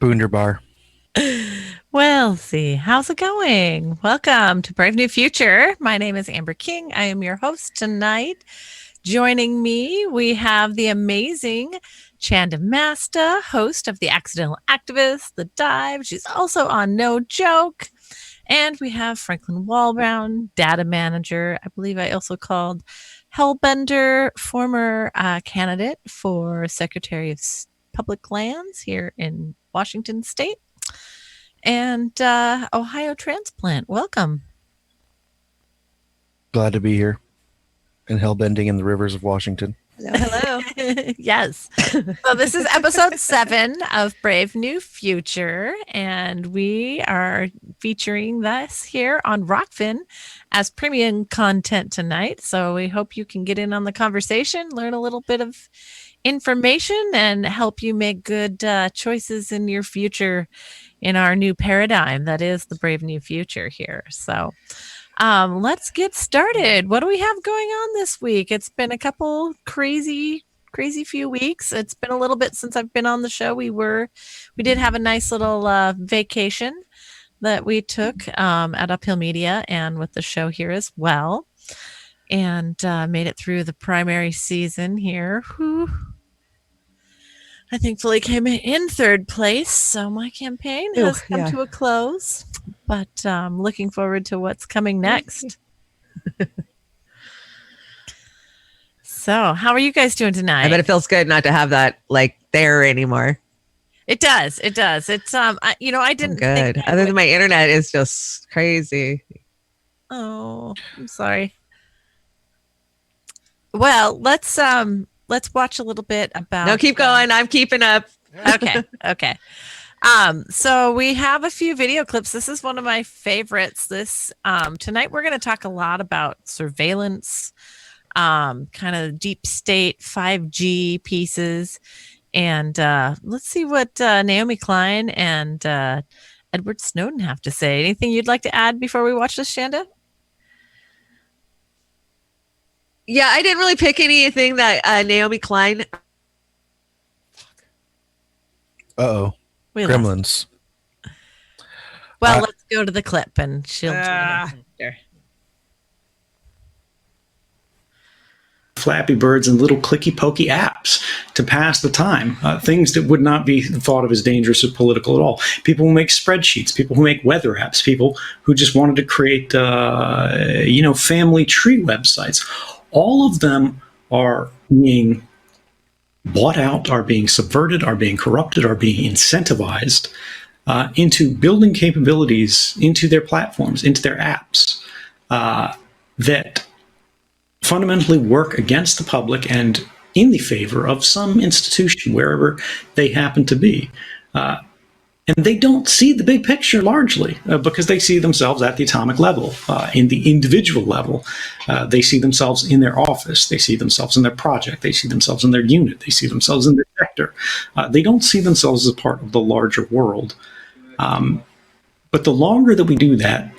Boonderbar. Well, see, how's it going? Welcome to Brave New Future. My name is Amber King. I am your host tonight. Joining me, we have the amazing Chanda Masta, host of The Accidental Activist, The Dive. She's also on No Joke. And we have Franklin Wallbrown, data manager. I believe I also called Hellbender, former candidate for Secretary of Public Lands here in Washington State, and Ohio transplant. Welcome. Glad to be here and hellbending in the rivers of Washington. Hello. Yes. So this is episode 7 of Brave New Future, and we are featuring this here on Rockfin as premium content tonight. So we hope you can get in on the conversation, learn a little bit of information, and help you make good choices in your future in our new paradigm that is the Brave New Future here. So let's get started. What do we have going on this week? It's been a couple crazy few weeks. It's been a little bit since I've been on the show. We did have a nice little vacation that we took at Uphill Media and with the show here as well, and made it through the primary season here. Whew. I thankfully came in third place, so my campaign has come to a close. But looking forward to what's coming next. So, how are you guys doing tonight? I bet it feels good not to have that like there anymore. It does. It does. It's I didn't good. think Other than my internet is just crazy. Oh, I'm sorry. Well, let's watch a little bit about. No, keep going. I'm keeping up. Okay. So we have a few video clips. This is one of my favorites. This tonight we're going to talk a lot about surveillance, kind of deep state 5G pieces, and let's see what Naomi Klein and Edward Snowden have to say. Anything you'd like to add before we watch this, Chanda? Yeah, I didn't really pick anything that Naomi Klein. Uh-oh. Gremlins. Well, let's go to the clip and she'll join us after. Flappy Birds and little clicky pokey apps to pass the time, things that would not be thought of as dangerous or political at all. People who make spreadsheets, people who make weather apps, people who just wanted to create, family tree websites. All of them are being bought out, are being subverted, are being corrupted, are being incentivized into building capabilities into their platforms, into their apps that fundamentally work against the public and in the favor of some institution, wherever they happen to be. And they don't see the big picture largely because they see themselves at the atomic level, in the individual level. They see themselves in their office. They see themselves in their project. They see themselves in their unit. They see themselves in their sector. They don't see themselves as a part of the larger world. But the longer that we do that,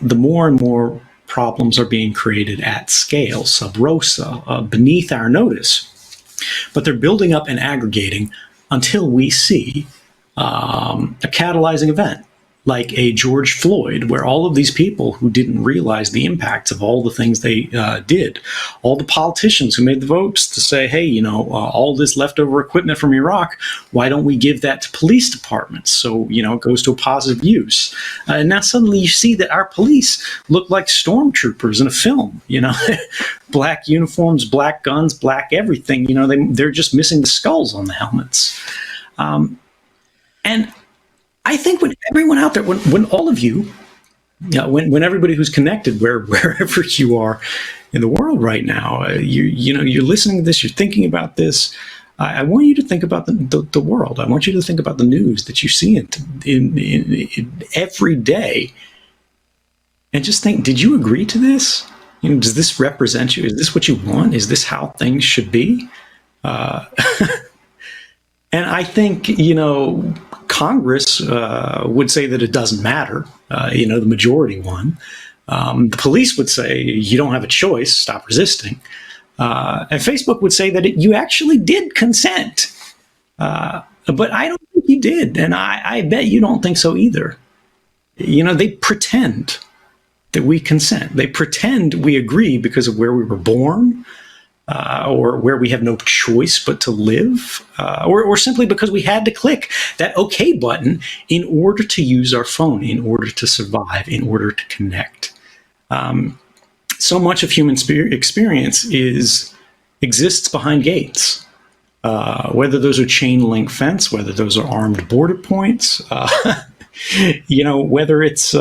the more and more problems are being created at scale, sub rosa, beneath our notice. But they're building up and aggregating until we see a catalyzing event like a George Floyd, where all of these people who didn't realize the impacts of all the things they did, all the politicians who made the votes to say, hey, all this leftover equipment from Iraq, why don't we give that to police departments so, it goes to a positive use? And now suddenly you see that our police look like stormtroopers in a film, black uniforms, black guns, black everything, they're just missing the skulls on the helmets. And I think when everyone out there, when all of you, when everybody who's connected, wherever you are in the world right now, you're listening to this, you're thinking about this. I want you to think about the world. I want you to think about the news that you see in every day, and just think: did you agree to this? Does this represent you? Is this what you want? Is this how things should be? And I think, Congress would say that it doesn't matter, the majority won. The police would say you don't have a choice, stop resisting. And Facebook would say that you actually did consent. But I don't think you did, and I bet you don't think so either. They pretend that we consent. They pretend we agree because of where we were born, or where we have no choice but to live, or simply because we had to click that OK button in order to use our phone, in order to survive, in order to connect. So much of human experience exists behind gates, whether those are chain link fence, whether those are armed border points, whether it's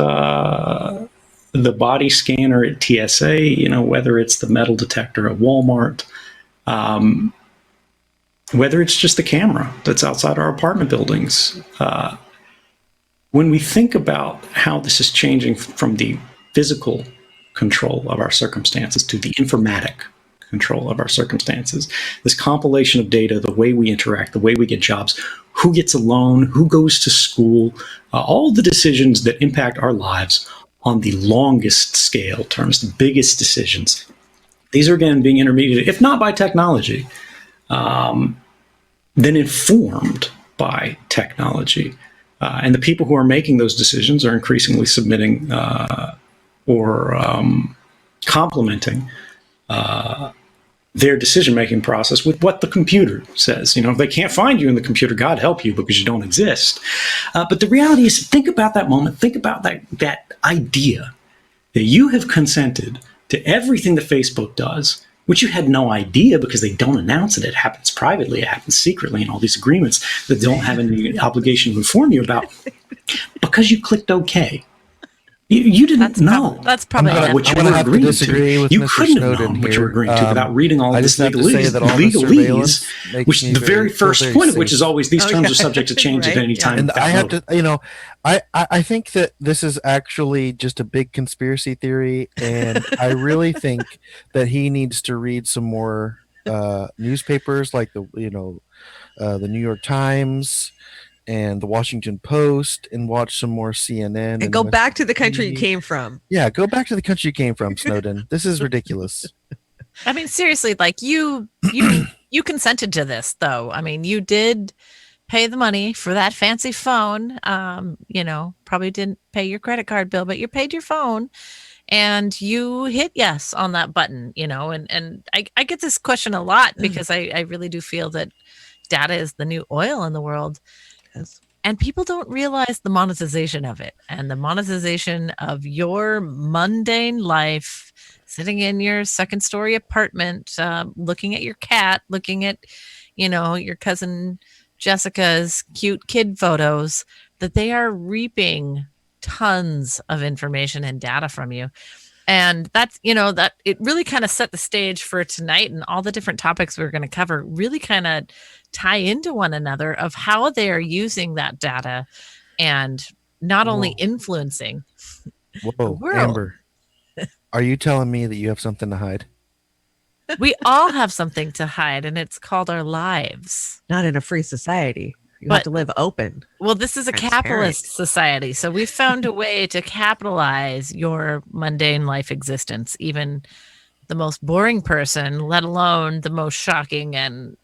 the body scanner at TSA, whether it's the metal detector at Walmart, whether it's just the camera that's outside our apartment buildings. When we think about how this is changing from the physical control of our circumstances to the informatic control of our circumstances, this compilation of data, the way we interact, the way we get jobs, who gets a loan, who goes to school, all the decisions that impact our lives on the longest scale terms, the biggest decisions. These are, again, being intermediated, if not by technology, then informed by technology. And the people who are making those decisions are increasingly submitting or complementing their decision-making process with what the computer says. If they can't find you in the computer, God help you, because you don't exist. But the reality is, think about that moment. Think about that idea that you have consented to everything that Facebook does, which you had no idea because they don't announce it. It happens privately. It happens secretly in all these agreements that don't have any obligation to inform you about, because you clicked OK. You didn't know. That's probably what you were agreeing to. You couldn't have known what you were agreeing to without reading all of this legalese, which the very first point of which is always these terms are subject to change at any time. And I have to, I think that this is actually just a big conspiracy theory, and I really think that he needs to read some more newspapers, like the New York Times and the Washington Post, and watch some more CNN and go back to the country you came from. Yeah, go back to the country you came from, Snowden. This is ridiculous. I mean, seriously, like you consented to this, though. I mean, you did pay the money for that fancy phone. Probably didn't pay your credit card bill, but you paid your phone, and you hit yes on that button. And I get this question a lot because I really do feel that data is the new oil in the world. And people don't realize the monetization of it, and the monetization of your mundane life, sitting in your second story apartment, looking at your cat, looking at, your cousin Jessica's cute kid photos, that they are reaping tons of information and data from you. And that's, that it really kind of set the stage for tonight, and all the different topics we're going to cover really kind of tie into one another of how they are using that data and not only influencing the world. Amber, are you telling me that you have something to hide? We all have something to hide, and it's called our lives. Not in a free society. You have to live open. Well, this is a capitalist society, so we found a way to capitalize your mundane life existence, even the most boring person, let alone the most shocking and,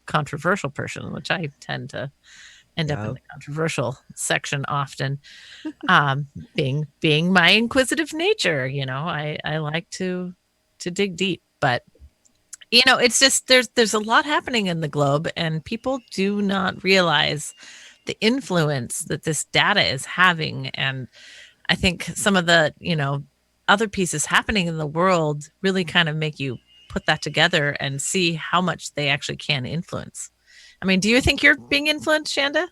controversial person, which I tend to end up in the controversial section often. Being my inquisitive nature, I like to dig deep, but it's just there's a lot happening in the globe, and people do not realize the influence that this data is having. And I think some of the other pieces happening in the world really kind of make you put that together and see how much they actually can influence. I mean, do you think you're being influenced, Chanda?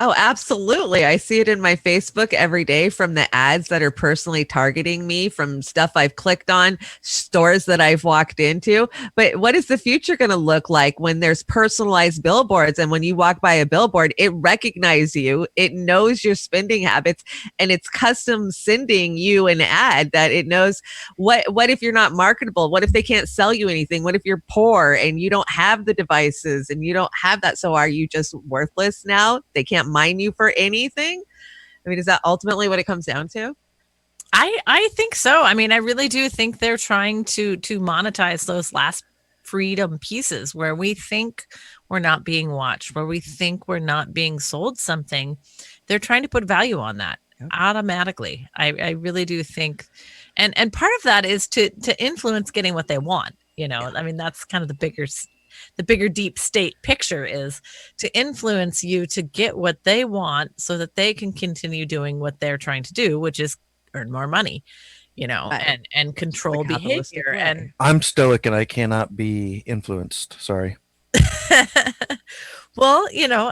Oh, absolutely. I see it in my Facebook every day, from the ads that are personally targeting me, from stuff I've clicked on, stores that I've walked into. But what is the future going to look like when there's personalized billboards? And when you walk by a billboard, it recognizes you, it knows your spending habits, and it's custom sending you an ad that it knows what if you're not marketable? What if they can't sell you anything? What if you're poor and you don't have the devices and you don't have that? So are you just worthless now? They can't mine you for anything? I mean, is that ultimately what it comes down to? I think so. I mean, I really do think they're trying to monetize those last freedom pieces where we think we're not being watched, where we think we're not being sold something, they're trying to put value on that automatically. I really do think, and part of that is to influence getting what they want. I mean, that's kind of the bigger deep state picture is to influence you to get what they want so that they can continue doing what they're trying to do, which is earn more money, Right. and control capitalistic behavior. way. And I'm stoic and I cannot be influenced. Sorry. well,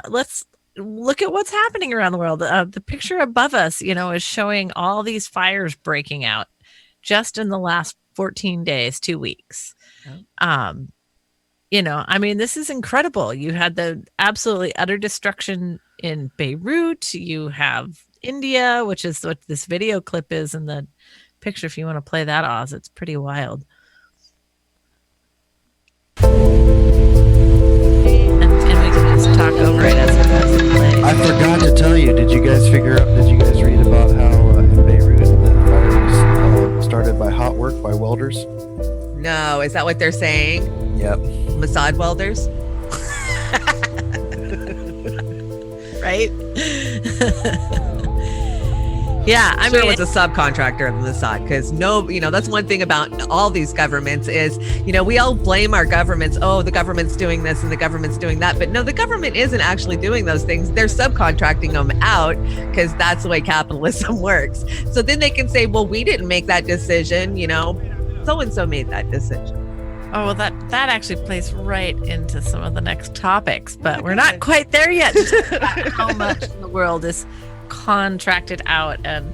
let's look at what's happening around the world. The picture above us, is showing all these fires breaking out just in the last 14 days, 2 weeks. I mean, this is incredible. You had the absolutely utter destruction in Beirut. You have India, which is what this video clip is in the picture. If you want to play that, Oz, it's pretty wild. And we can just talk over it as it plays. I forgot to tell you. Did you guys read about how in Beirut the fire was started by hot work by welders? No, is that what they're saying? Yep. Mossad welders? Right? Yeah, I I'm sure mean, it was a subcontractor of Mossad, because that's one thing about all these governments is, we all blame our governments. Oh, the government's doing this and the government's doing that. But no, the government isn't actually doing those things. They're subcontracting them out because that's the way capitalism works. So then they can say, well, we didn't make that decision, so-and-so made that decision. oh, well, that actually plays right into some of the next topics, but we're not quite there yet to talk about how much the world is contracted out. And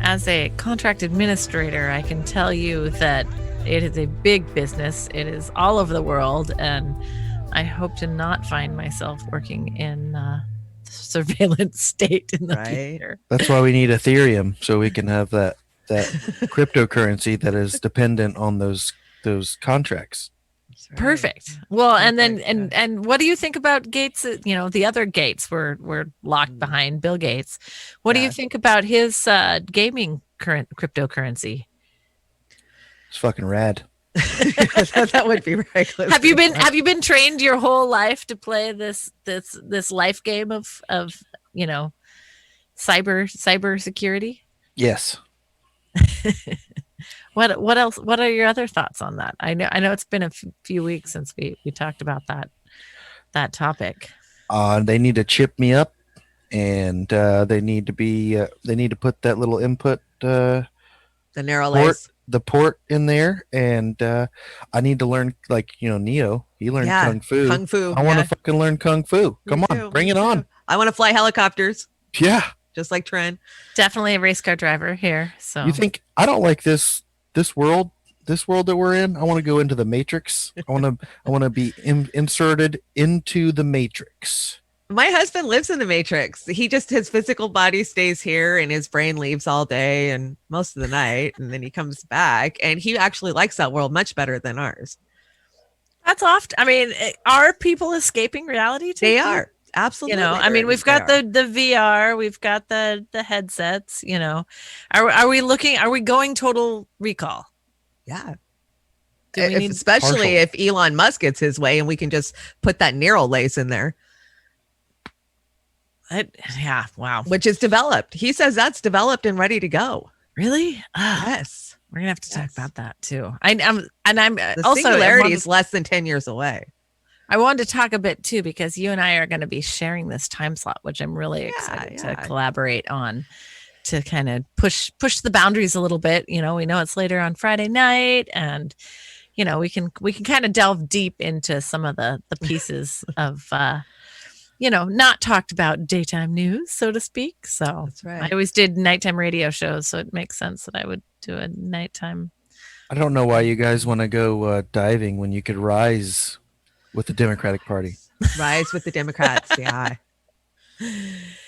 as a contract administrator, I can tell you that it is a big business. It is all over the world, and I hope to not find myself working in the surveillance state in the future. That's why we need Ethereum, so we can have that cryptocurrency that is dependent on those contracts. Right. Perfect. Well, and then and what do you think about Gates? The other Gates were locked behind Bill Gates. What do you think about his gaming current cryptocurrency? It's fucking rad. That would be right. Have you been trained your whole life to play this life game of cyber security? Yes. What else? What are your other thoughts on that? I know it's been a few weeks since we talked about that topic. They need to chip me up, and they need to put that little input the narrow port, lace. the port in there, and I need to learn, like Neo. He learned kung fu. Kung fu. I want to fucking learn kung fu. Come on, bring it on. I want to fly helicopters. Yeah. Just like Trent. Definitely a race car driver here. So you think I don't like this world that we're in? I want to go into the Matrix. I want to be inserted into the Matrix. My husband lives in the Matrix. His physical body stays here and his brain leaves all day and most of the night, and then he comes back, and he actually likes that world much better than ours. That's often. I mean, are people escaping reality? They are. Absolutely. I mean, we've got the VR, we've got the headsets, are we going total recall? Yeah. Especially if Elon Musk gets his way and we can just put that narrow lace in there. Yeah. Wow. Which is developed. He says that's developed and ready to go. Really? Yes. We're gonna have to talk about that too. I'm the also singularity is less than 10 years away. I wanted to talk a bit too, because you and I are going to be sharing this time slot, which I'm really excited to collaborate on, to kind of push the boundaries a little bit. We know it's later on Friday night, and we can kind of delve deep into some of the pieces of not talked about daytime news, so to speak. So that's right. I always did nighttime radio shows, so it makes sense that I would do a nighttime. I don't know why you guys want to go diving when you could rise with the Democratic Party. Rise with the Democrats. Yeah.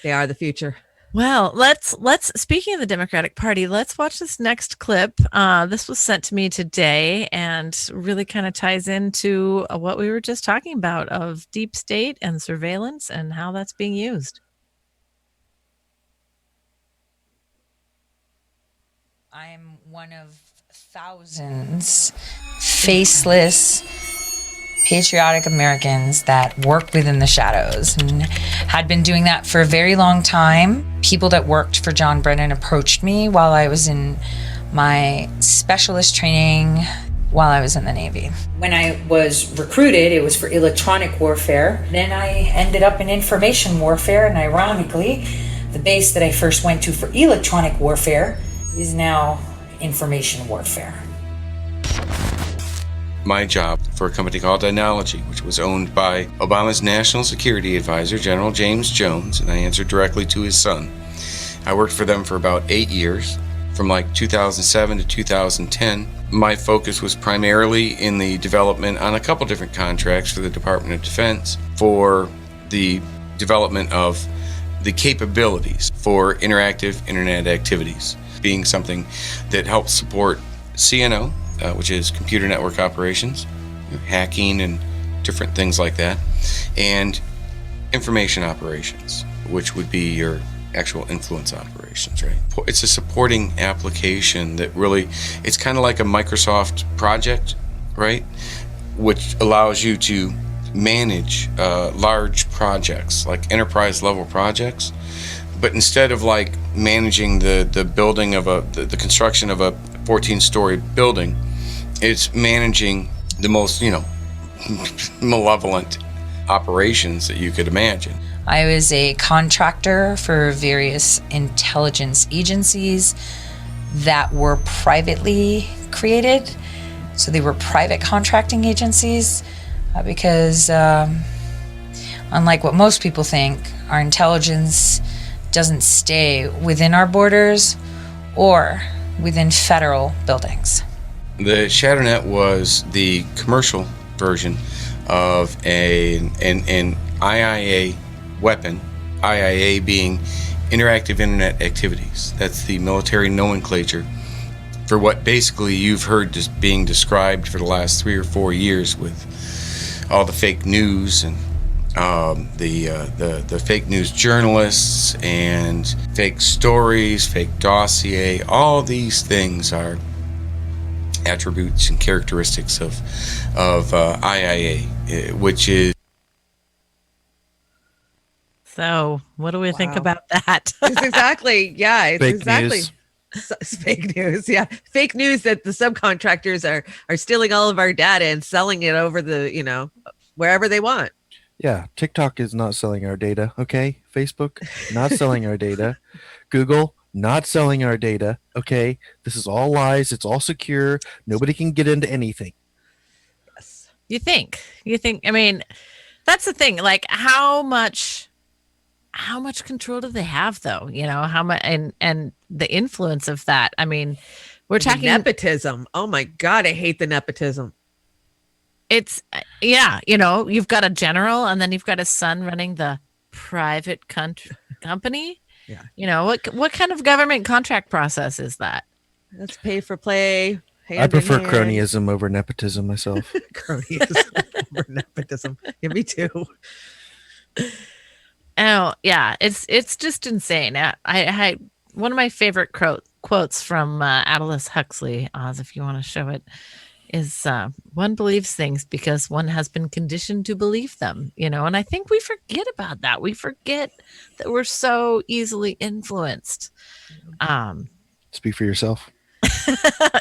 They are the future. Well, let's speaking of the Democratic Party, let's watch this next clip. This was sent to me today and really kind of ties into what we were just talking about of deep state and surveillance and how that's being used. I'm one of thousands faceless patriotic Americans that work within the shadows and had been doing that for a very long time. People that worked for John Brennan approached me while I was in my specialist training while I was in the Navy. When I was recruited, it was for electronic warfare. Then I ended up in information warfare, and ironically, the base that I first went to for electronic warfare is now information warfare. My job for a company called Dynology, which was owned by Obama's National Security Advisor, General James Jones, and I answered directly to his son. I worked for them for about 8 years, from like 2007 to 2010. My focus was primarily in the development on a couple different contracts for the Department of Defense for the development of the capabilities for interactive internet activities, being something that helps support CNO, which is computer network operations, hacking and different things like that, and information operations, which would be your actual influence operations, right? It's a supporting application that really, it's kind of like a Microsoft project, right? Which allows you to manage large projects, like enterprise level projects. But instead of like managing the building of the construction of a 14-story building, it's managing the most, malevolent operations that you could imagine. I was a contractor for various intelligence agencies that were privately created. So they were private contracting agencies because unlike what most people think, our intelligence doesn't stay within our borders or within federal buildings. The ShatterNet was the commercial version of an IIA weapon, IIA being interactive internet activities. That's the military nomenclature for what basically you've heard just being described for the last 3 or 4 years with all the fake news and the fake news journalists and fake stories, fake dossier. All these things are attributes and characteristics of IIA, which is. So, what do we think about that? It's exactly, yeah, it's Fake exactly. news. It's fake news, yeah. Fake news that the subcontractors are stealing all of our data and selling it over the, wherever they want. Yeah, TikTok is not selling our data, okay? Facebook, not selling our data. Google, not selling our data, okay? This is all lies. It's all secure. Nobody can get into anything. Yes. You think, I mean, that's the thing. Like, how much control do they have, though? How much, and the influence of that. I mean, we're talking nepotism. Oh my God, I hate the nepotism. It's, yeah, you've got a general and then you've got a son running the private company. Yeah. What kind of government contract process is that? Let's pay for play. I prefer cronyism over nepotism myself. Cronyism over nepotism. Yeah, me too. Oh, yeah, it's just insane. I one of my favorite quotes from Aldous Huxley, Oz, if you want to show it, is one believes things because one has been conditioned to believe them, and I think we forget about that. We forget that we're so easily influenced. Speak for yourself.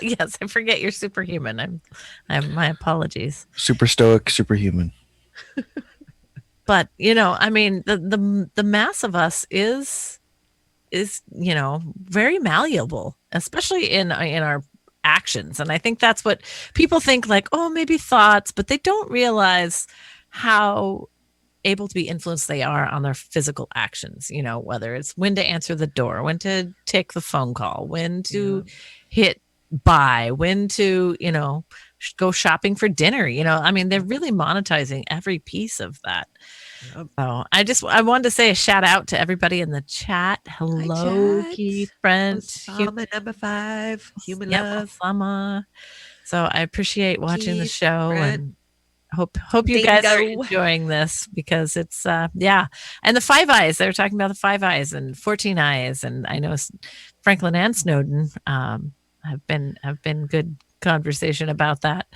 Yes, I forget you're superhuman. I'm my apologies. Super stoic, superhuman. But I mean, the mass of us is very malleable, especially in our actions. And I think that's what people think, like, oh, maybe thoughts, but they don't realize how able to be influenced they are on their physical actions, whether it's when to answer the door, when to take the phone call, when to hit buy, when to, go shopping for dinner. I mean, they're really monetizing every piece of that. Yep. So I wanted to say a shout out to everybody in the chat. Hello, Keith, Brent, Osama, number 5, human love. Osama. So I appreciate watching the show, Brent. and hope you guys are enjoying this, because it's and the 5 eyes. They were talking about the 5 eyes and 14 eyes, and I know Franklin and Snowden have been good conversation about that.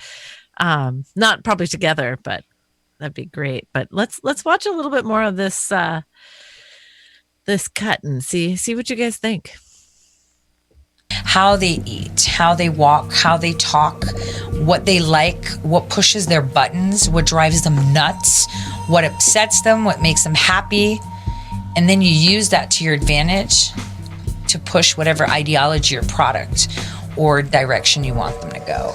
Not probably together, but that'd be great. But let's watch a little bit more of this this cut and see what you guys think. How they eat, how they walk, how they talk, what they like, what pushes their buttons, what drives them nuts, what upsets them, what makes them happy. And then you use that to your advantage to push whatever ideology or product or direction you want them to go.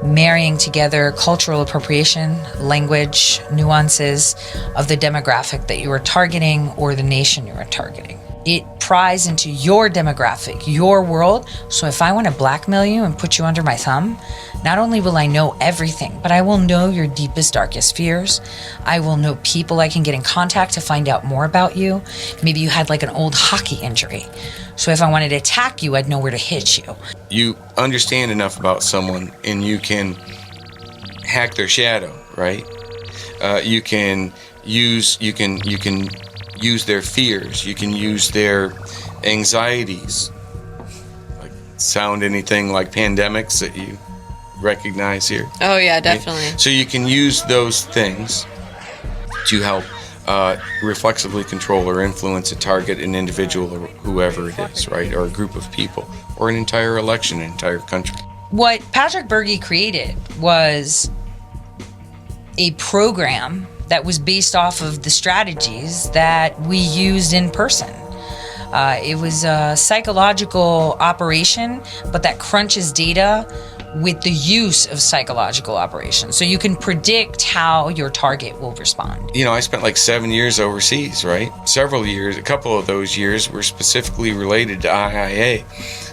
Marrying together cultural appropriation, language, nuances of the demographic that you are targeting or the nation you are targeting. It pries into your demographic, your world. So if I want to blackmail you and put you under my thumb, not only will I know everything, but I will know your deepest, darkest fears. I will know people I can get in contact to find out more about you. Maybe you had like an old hockey injury. So if I wanted to attack you, I'd know where to hit you. You understand enough about someone and you can hack their shadow, right? You can use their fears. You can use their anxieties. Like, sound anything like pandemics that you recognize here? Oh yeah, definitely. So you can use those things to help reflexively control or influence a target, an individual, or whoever it is, right? Or a group of people, or an entire election, an entire country. What Patrick Berge created was a program that was based off of the strategies that we used in person. It was a psychological operation, but that crunches data with the use of psychological operations. So you can predict how your target will respond. You know, I spent like 7 years overseas, right? Several years, a couple of those years were specifically related to IIA.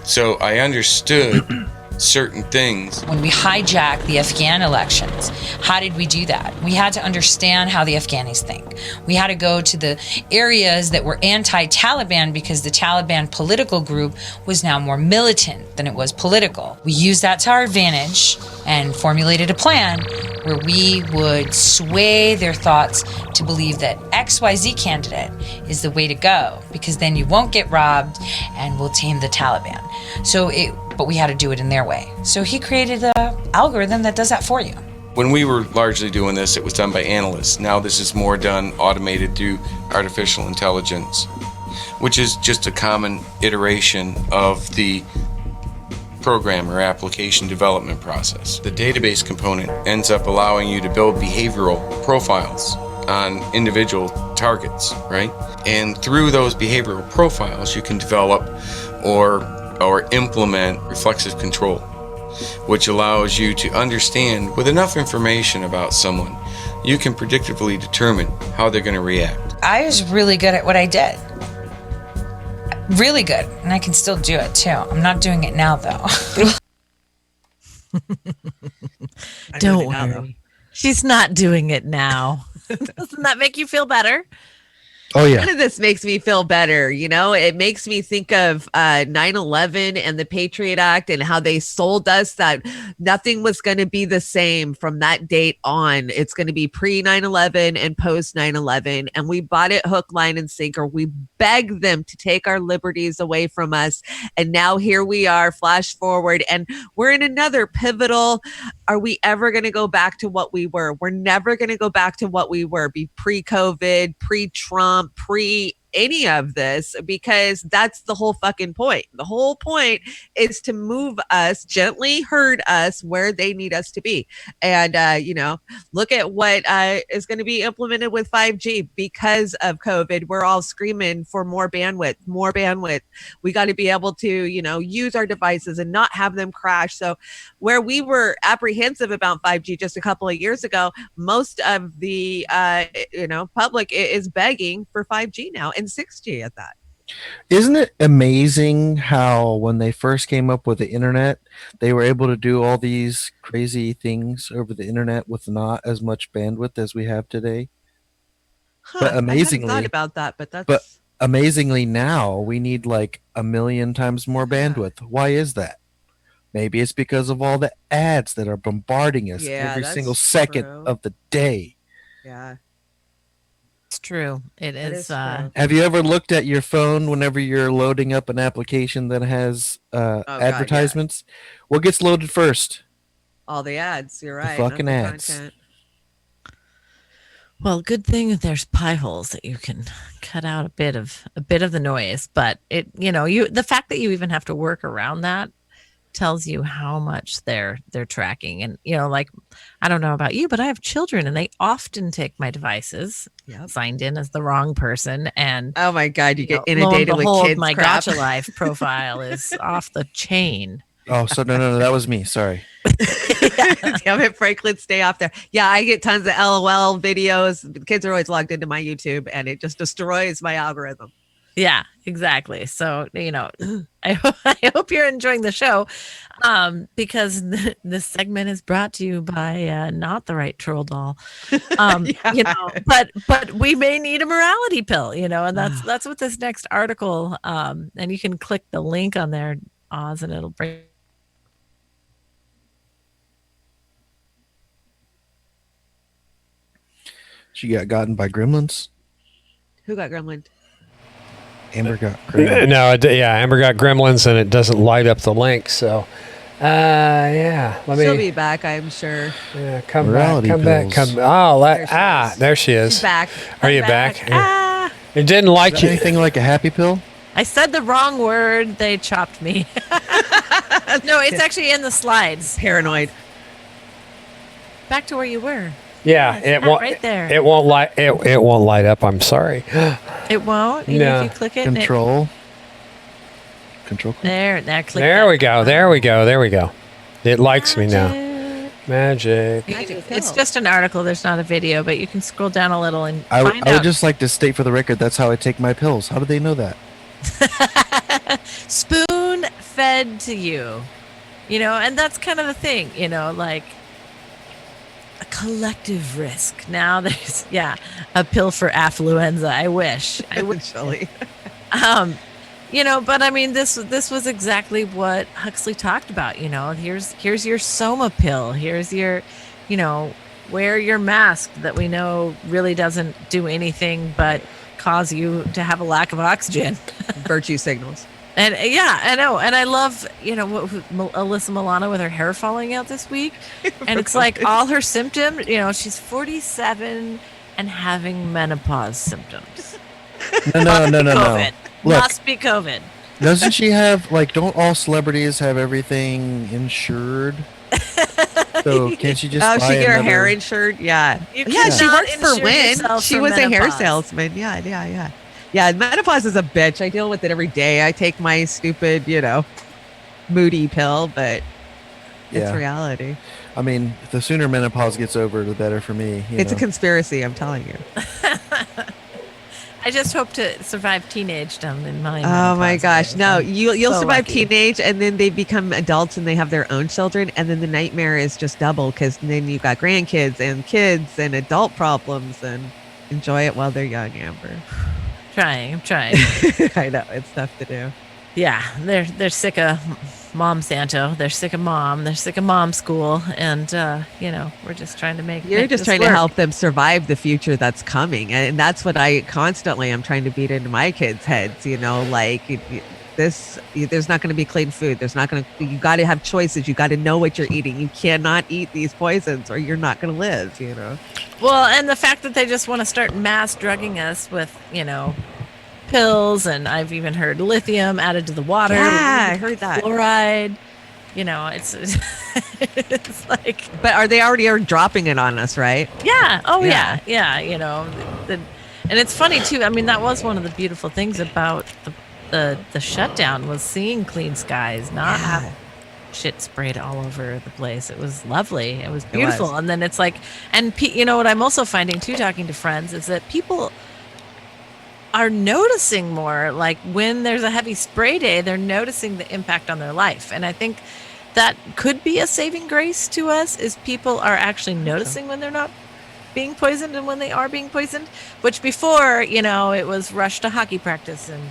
So I understood certain things. When we hijacked the Afghan elections, how did we do that? We had to understand how the Afghanis think. We had to go to the areas that were anti-Taliban because the Taliban political group was now more militant than it was political. We used that to our advantage and formulated a plan where we would sway their thoughts to believe that XYZ candidate is the way to go, because then you won't get robbed and we'll tame the Taliban. But we had to do it in their way. So he created an algorithm that does that for you. When we were largely doing this, it was done by analysts. Now this is more done automated through artificial intelligence, which is just a common iteration of the program or application development process. The database component ends up allowing you to build behavioral profiles on individual targets, right? And through those behavioral profiles, you can develop or implement reflexive control, which allows you to understand with enough information about someone, you can predictively determine how they're going to react. I was really good at what I did. Really good. And I can still do it too. I'm not doing it now though. Don't worry. She's not doing it now. Doesn't that make you feel better? Oh yeah. None of this makes me feel better. You know, it makes me think of 9/11 and the Patriot Act and how they sold us that nothing was going to be the same from that date on. It's going to be pre 9/11 and post 9/11. And we bought it hook, line, and sinker. We begged them to take our liberties away from us. And now here we are, flash forward, and we're in another pivotal. Are we ever going to go back to what we were? We're never going to go back to what we were, be pre-COVID, pre-Trump, pre any of this, because that's the whole fucking point. The whole point is to move us gently, herd us where they need us to be. And, look at what is going to be implemented with 5G because of COVID. We're all screaming for more bandwidth, more bandwidth. We got to be able to, use our devices and not have them crash. So where we were apprehensive about 5G just a couple of years ago, most of the, public is begging for 5G now. And 6G at that. Isn't it amazing how when they first came up with the internet, they were able to do all these crazy things over the internet with not as much bandwidth as we have today? But amazingly, I hadn't thought about that, but amazingly now we need like 1 million times more bandwidth. Why is that? Maybe it's because of all the ads that are bombarding us every single second of the day. Yeah. It's true. It is. True. Have you ever looked at your phone whenever you're loading up an application that has advertisements? God, yeah. What gets loaded first? All the ads. You're right. fucking not the ads. content. Well, good thing that there's pie holes that you can cut out a bit of the noise, but the fact that you even have to work around that tells you how much they're tracking. And like, I don't know about you, but I have children and they often take my devices, signed in as the wrong person, and Oh my God, you get lo and inundated with behold, kids my crap. Gotcha Life profile is off the chain. Oh, so no, that was me. Sorry. Damn it, Franklin, stay off there. Yeah, I get tons of LOL videos. The kids are always logged into my YouTube, and it just destroys my algorithm. Yeah, exactly. So, I hope you're enjoying the show, because this segment is brought to you by not the right troll doll. But we may need a morality pill, and that's what this next article. And you can click the link on there, Oz, and it'll bring. She got gotten by gremlins. Who got gremlin? Amber got gremlins. No, Amber got gremlins, and it doesn't light up the link. So, yeah, She'll be back, I'm sure. Yeah, come Morality back. pills. There she is. She's back. Are you back? It didn't like Is you. anything like a happy pill? I said the wrong word. They chopped me. No, it's actually in the slides. Paranoid. Back to where you were. Yeah, It's it not won't. right there. It won't light. It won't light up. I'm sorry. It won't. Even No. if you click it. and Control. Control. There. Click There that. we go. There we go. It likes me now. Magic. Magic. It's just an article. There's not a video, but you can scroll down a little and I find would out. just like to state for the record that's how I take my pills. How do they know that? Spoon fed to you, and that's kind of the thing, like a collective risk. Now there's a pill for affluenza. I wish. Eventually. But I mean, this was exactly what Huxley talked about. Here's your Soma pill. Here's your, wear your mask that we know really doesn't do anything but cause you to have a lack of oxygen. Virtue signals. And I know. And I love, Alyssa Milano with her hair falling out this week. And it's like all her symptoms, she's 47 and having menopause symptoms. No. COVID. Look, Must be COVID. doesn't she have don't all celebrities have everything insured? So can't she just Oh, buy she get her hair another- insured. Yeah. You Yeah, she cannot worked for insure Win. yourself She for was a hair menopause. salesman. Yeah. Yeah, menopause is a bitch. I deal with it every day. I take my stupid, moody pill, but it's Yeah. reality. I mean, the sooner menopause gets over, the better for me. It's a conspiracy, I'm telling you. I just hope to survive teenagedom in my. Oh my menopause gosh. days. No, I'm you'll so survive lucky. teenage and then they become adults and they have their own children. And then the nightmare is just double because then you've got grandkids and kids and adult problems and enjoy it while they're young, Amber. I'm trying. I know. It's tough to do. Yeah, they're sick of Mom Santo. They're sick of Mom. They're sick of Mom School, and we're just trying to make. You're make just this trying work. to help them survive the future that's coming. And that's what I constantly am trying to beat into my kids' heads, there's not going to be clean food. You got to have choices. You got to know what you're eating. You cannot eat these poisons or you're not going to live, Well, and the fact that they just want to start mass drugging us with, pills, and I've even heard lithium added to the water. Yeah, I heard that. Fluoride. It's like. But are they already dropping it on us, right? Yeah. Oh, Yeah. yeah. And it's funny too. I mean, that was one of the beautiful things about the shutdown was seeing clean skies, not have shit sprayed all over the place. It was lovely. It was beautiful. was. And then it's like, and what I'm also finding too, talking to friends, is that people are noticing more, like when there's a heavy spray day, they're noticing the impact on their life. And I think that could be a saving grace to us, is people are actually noticing when they're not being poisoned and when they are being poisoned, which before, it was rush to hockey practice and,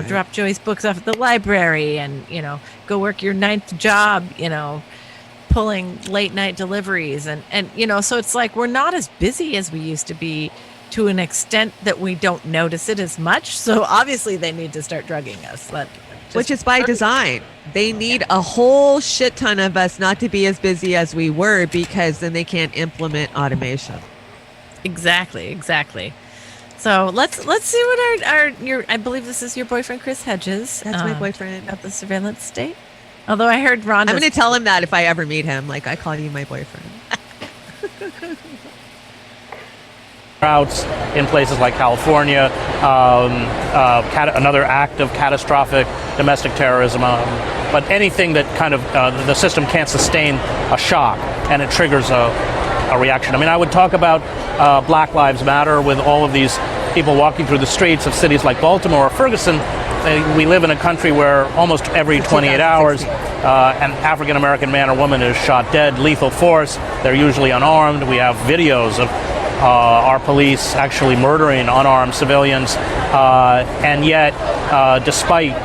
drop Joey's books off at the library and, go work your 9th job, pulling late night deliveries. And, so it's like, we're not as busy as we used to be, to an extent that we don't notice it as much. So obviously they need to start drugging us. But which is by design. They need a whole shit ton of us not to be as busy as we were, because then they can't implement automation. Exactly. So let's see what your I believe this is your boyfriend Chris Hedges. That's my boyfriend. At the surveillance state. Although I heard Rhonda. I'm going to tell him that if I ever meet him, like, I call you my boyfriend. Droughts in places like California, another act of catastrophic domestic terrorism, but anything that kind of the system can't sustain a shock and it triggers a reaction. I mean, I would talk about Black Lives Matter with all of these people walking through the streets of cities like Baltimore or Ferguson. We live in a country where almost every 28 hours an African-American man or woman is shot dead, lethal force. They're usually unarmed. We have videos of our police actually murdering unarmed civilians, and yet, despite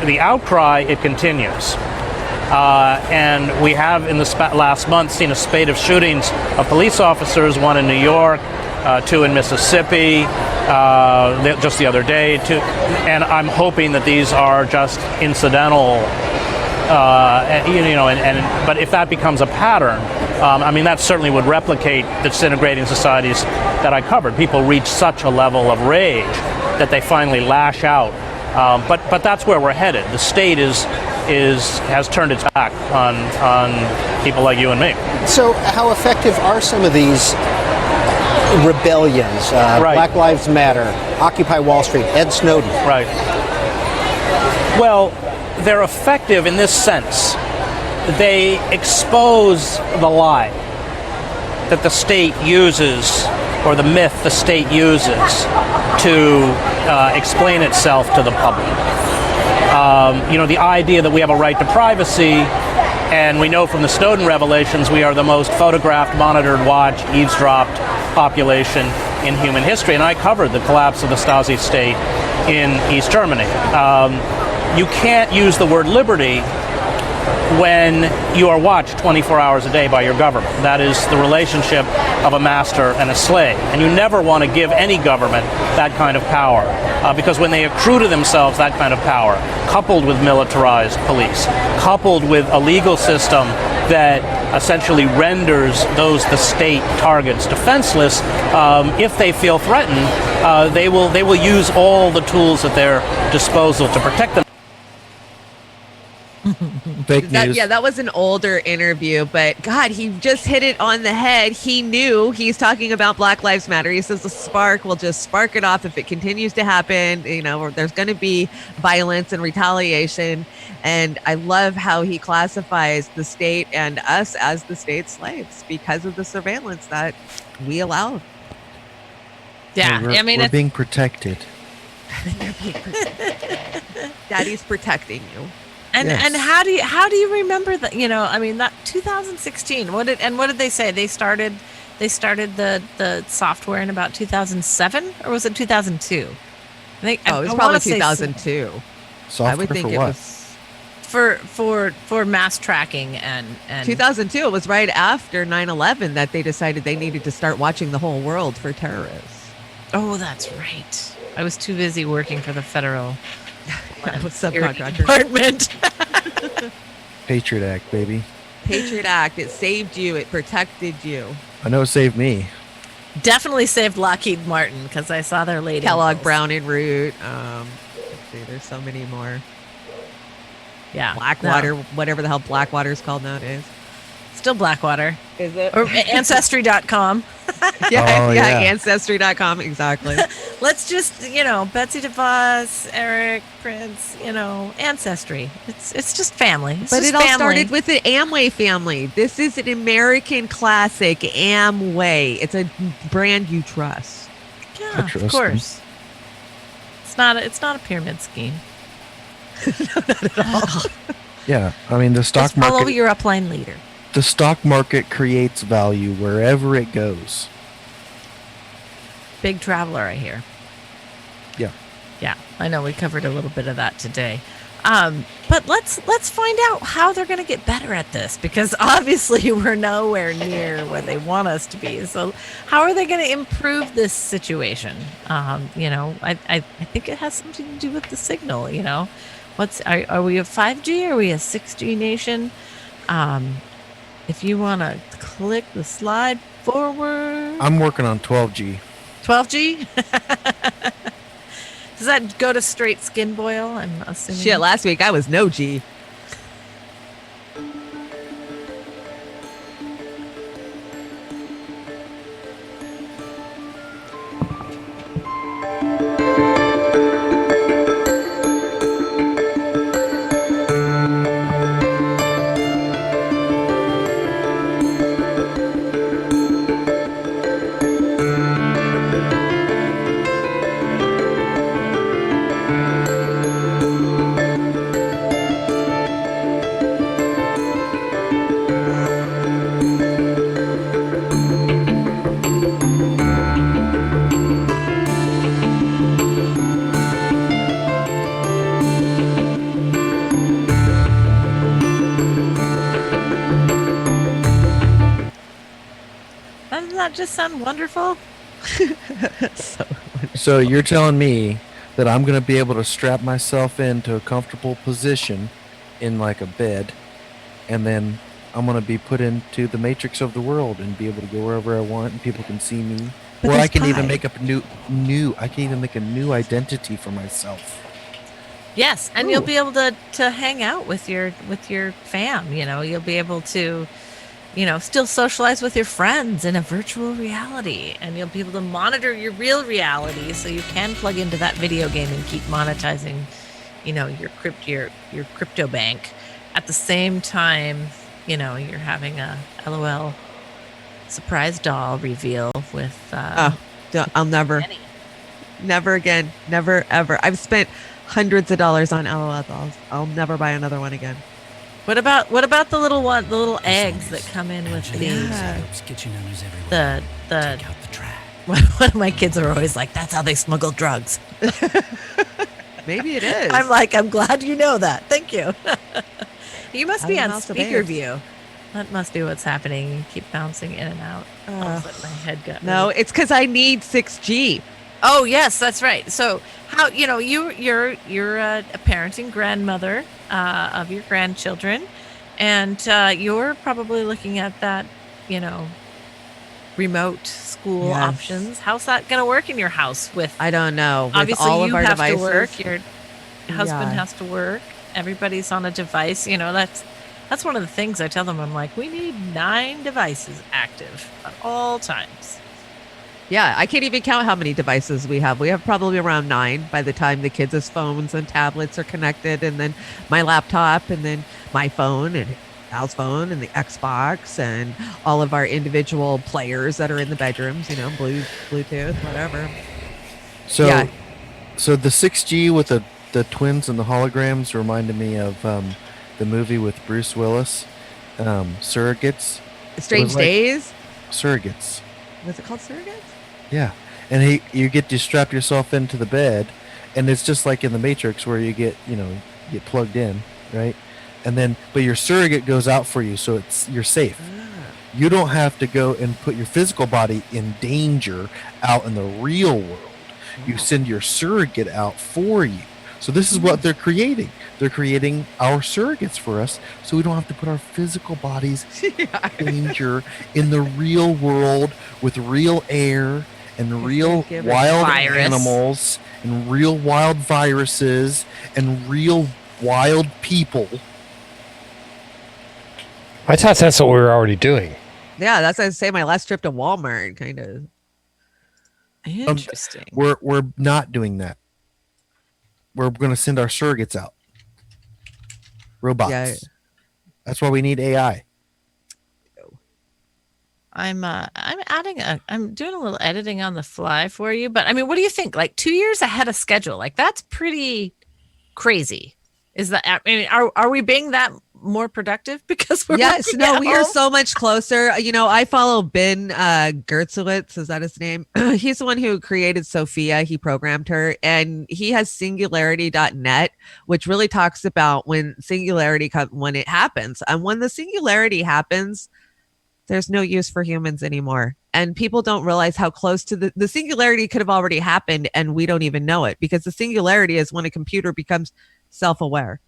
the outcry, it continues. And we have in the last month seen a spate of shootings of police officers, one in New York, two in Mississippi, just the other day, and I'm hoping that these are just incidental. But if that becomes a pattern, I mean, that certainly would replicate the disintegrating societies that I covered. People reach such a level of rage that they finally lash out. But that's where we're headed. The state has turned its back on people like you and me. So, how effective are some of these rebellions? Right. Black Lives Matter, Occupy Wall Street, Ed Snowden. Right. Well, they're effective in this sense. They expose the lie that the state uses, or the myth the state uses, to explain itself to the public. The idea that we have a right to privacy, and we know from the Snowden revelations we are the most photographed, monitored, watched, eavesdropped population in human history. And I covered the collapse of the Stasi state in East Germany. You can't use the word liberty when you are watched 24 hours a day by your government. That is the relationship of a master and a slave. And you never want to give any government that kind of power, because when they accrue to themselves that kind of power, coupled with militarized police, coupled with a legal system that essentially renders the state targets defenseless, if they feel threatened, they will use all the tools at their disposal to protect them. Fake news. That was an older interview, but God, he just hit it on the head. He knew. He's talking about Black Lives Matter. He says the spark will just spark it off if it continues to happen. There's going to be violence and retaliation. And I love how he classifies the state and us as the state slaves because of the surveillance that we allowed. Yeah, we're being protected. Daddy's protecting you. And Yes. and how do you remember that? That 2016. What did they say? They started the software in about 2007, or was it 2002? I think. Oh, it was probably 2002. Software I would think for it what? was for mass tracking and 2002. It was right after 9/11 that they decided they needed to start watching the whole world for terrorists. Oh, that's right. I was too busy working for the federal Subcontractors. department. Patriot Act, baby. Patriot Act. It saved you. It protected you. I know it saved me. Definitely saved Lockheed Martin because I saw their lady. Kellogg, Brown and Root. Let's see, there's so many more. Yeah. Blackwater, No. whatever the hell Blackwater is called nowadays. Still Blackwater. Is it? Or Ancestry.com. yeah, Oh, yeah. Ancestry.com, exactly. Let's just, Betsy DeVos, Eric, Prince, Ancestry. It's just family. It's But just it all family. started with the Amway family. This is an American classic, Amway. It's a brand you trust. Yeah, of Interesting. course. It's not a pyramid scheme. Yeah, I mean the stock Just follow market. your upline leader. The stock market creates value wherever it goes. Big traveler, I hear. Yeah. Yeah, I know we covered a little bit of that today. But let's find out how they're going to get better at this, because obviously we're nowhere near where they want us to be. So how are they going to improve this situation? I think it has something to do with the signal. Are we a 5G or are we a 6G nation? If you want to click the slide forward. I'm working on 12G. 12G? Does that go to straight skin boil? I'm assuming. Shit, last week I was no G. Doesn't that just sound wonderful? So you're telling me that I'm going to be able to strap myself into a comfortable position in like a bed, and then I'm going to be put into the matrix of the world and be able to go wherever I want, and people can see me. But Or I there's can even pie. make up a new. I can even make a new identity for myself. Yes, and you'll be able to hang out with your fam. You'll be able to, still socialize with your friends in a virtual reality, and you'll be able to monitor your real reality, so you can plug into that video game and keep monetizing, your crypto bank. At the same time, you're having a LOL surprise doll reveal with. I'll never, Penny. never again, never ever. I've spent hundreds of dollars on LOL dolls. I'll never buy another one again. What about the little eggs that come in with the one of my kids are always like, that's how they smuggle drugs. Maybe it is. I'm glad you know that. Thank you. You must be on House of speaker Eggs. view. That must be what's happening. You keep bouncing in and out. Almost like my head got No, really- it's because I need 6G. Oh yes, that's right. So how you're a parenting grandmother of your grandchildren, and you're probably looking at that remote school Yes. options. How's that going to work in your house? With I don't know. With obviously all you of our have devices, to work. Your husband Yeah. has to work. Everybody's on a device. That's one of the things I tell them. I'm like, we need 9 devices active at all times. Yeah, I can't even count how many devices we have. We have probably around 9 by the time the kids' phones and tablets are connected, and then my laptop, and then my phone, and Al's phone, and the Xbox, and all of our individual players that are in the bedrooms. Bluetooth, whatever. So, Yeah. so the 6G with the twins and the holograms reminded me of the movie with Bruce Willis, Surrogates. Strange like- Days. Surrogates. Was it called Surrogates? Yeah, and you get to strap yourself into the bed, and it's just like in the Matrix where you get plugged in, right? And then, but your surrogate goes out for you, so you're safe. You don't have to go and put your physical body in danger out in the real world. You send your surrogate out for you. So this is what they're creating. They're creating our surrogates for us, so we don't have to put our physical bodies in danger in the real world with real air and real give it wild virus. animals and real wild viruses and real wild people. I thought that's what we were already doing. Yeah, that's what I say. My last trip to Walmart, kind of. Interesting. We're not doing that. We're going to send our surrogates out. Robots. Yeah. That's why we need AI. I'm doing a little editing on the fly for you, but I mean, what do you think? Like 2 years ahead of schedule, like that's pretty crazy. Is that? I mean, are we being that more productive because we're Yes, working no, at we are home? so much closer. I follow Ben Gertzowitz. Is that his name? He's the one who created Sophia. He programmed her, and he has singularity.net, which really talks about when when it happens. And when the singularity happens, there's no use for humans anymore. And people don't realize how close to the singularity could have already happened, and we don't even know it, because the singularity is when a computer becomes self-aware.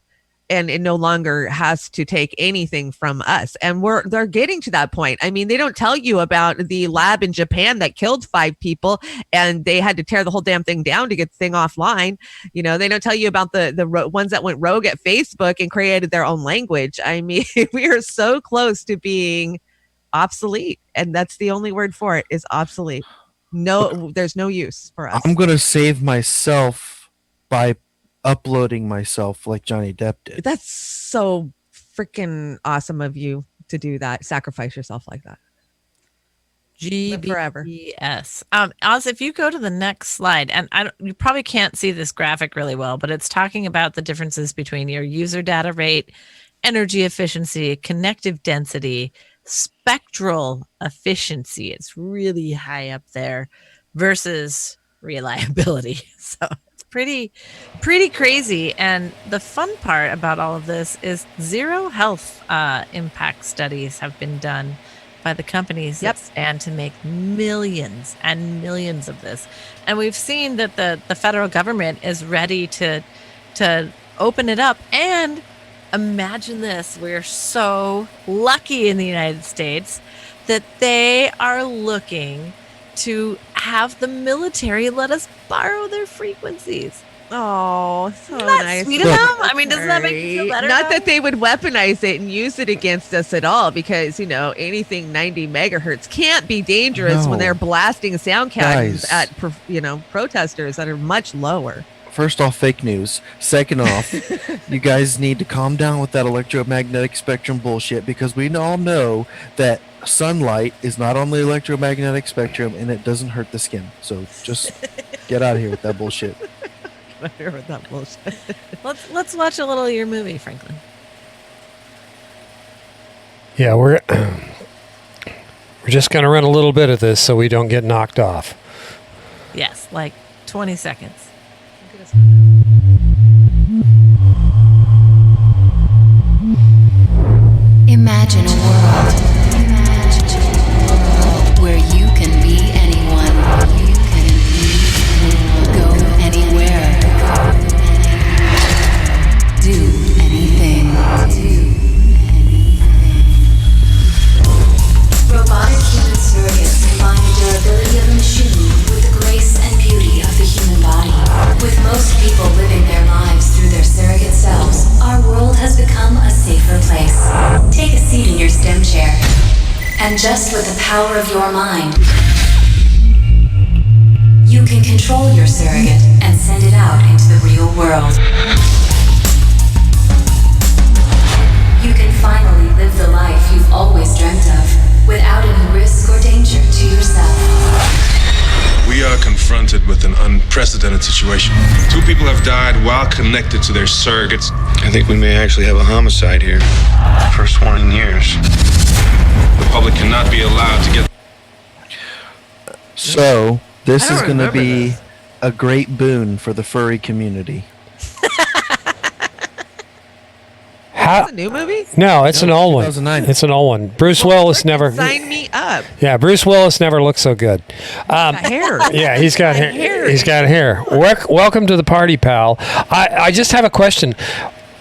And it no longer has to take anything from us. And they're getting to that point. I mean, they don't tell you about the lab in Japan that killed 5 people and they had to tear the whole damn thing down to get the thing offline. You know, they don't tell you about the ones that went rogue at Facebook and created their own language. I mean, we are so close to being obsolete. And that's the only word for it, is obsolete. No, there's no use for us. I'm going to save myself by uploading myself like Johnny Depp did. That's so freaking awesome of you to do that. Sacrifice yourself like that. Forever. GBS. Oz, if you go to the next slide, and you probably can't see this graphic really well, but it's talking about the differences between your user data rate, energy efficiency, connective density, spectral efficiency. It's really high up there versus reliability. So pretty crazy. And the fun part about all of this is zero health impact studies have been done by the companies that stand to make millions and millions of this. And we've seen that the federal government is ready to open it up. And imagine this, we're so lucky in the United States that they are looking to have the military let us borrow their frequencies. Oh, so Isn't that nice. sweet of them? I mean, doesn't that make you feel better? Not that they would weaponize it and use it against us at all, because, you know, anything 90 megahertz can't be dangerous when they're blasting sound cannons at, you know, protesters that are much lower. First off, fake news. Second off, you guys need to calm down with that electromagnetic spectrum bullshit, because we all know that sunlight is not on the electromagnetic spectrum and it doesn't hurt the skin. So just get out of here with that bullshit. Let's watch a little of your movie, Franklin. Yeah, we're just going to run a little bit of this so we don't get knocked off. Yes, like 20 seconds. Imagine a world where you can be anyone. Go anywhere. Do anything. Robotic human surrogates combine the durability of a machine with the grace and beauty of the human body. With most people living their lives through their surrogate selves, our world has become a safer place. Take a seat in your STEM chair, and just with the power of your mind, you can control your surrogate and send it out into the real world. You can finally live the life you've always dreamt of, without any risk or danger to yourself. We are confronted with an unprecedented situation. 2 people have died while connected to their surrogates. I think we may actually have a homicide here. First one in years. The public cannot be allowed to get... So, this is going to be a great boon for the furry community. It's a new movie? No, it's an old one. 2009. It's an old one. Bruce Willis never... Sign me up. Yeah, Bruce Willis never looked so good. Got hair. Yeah, he's got hair. He's got hair. Welcome to the party, pal. I just have a question.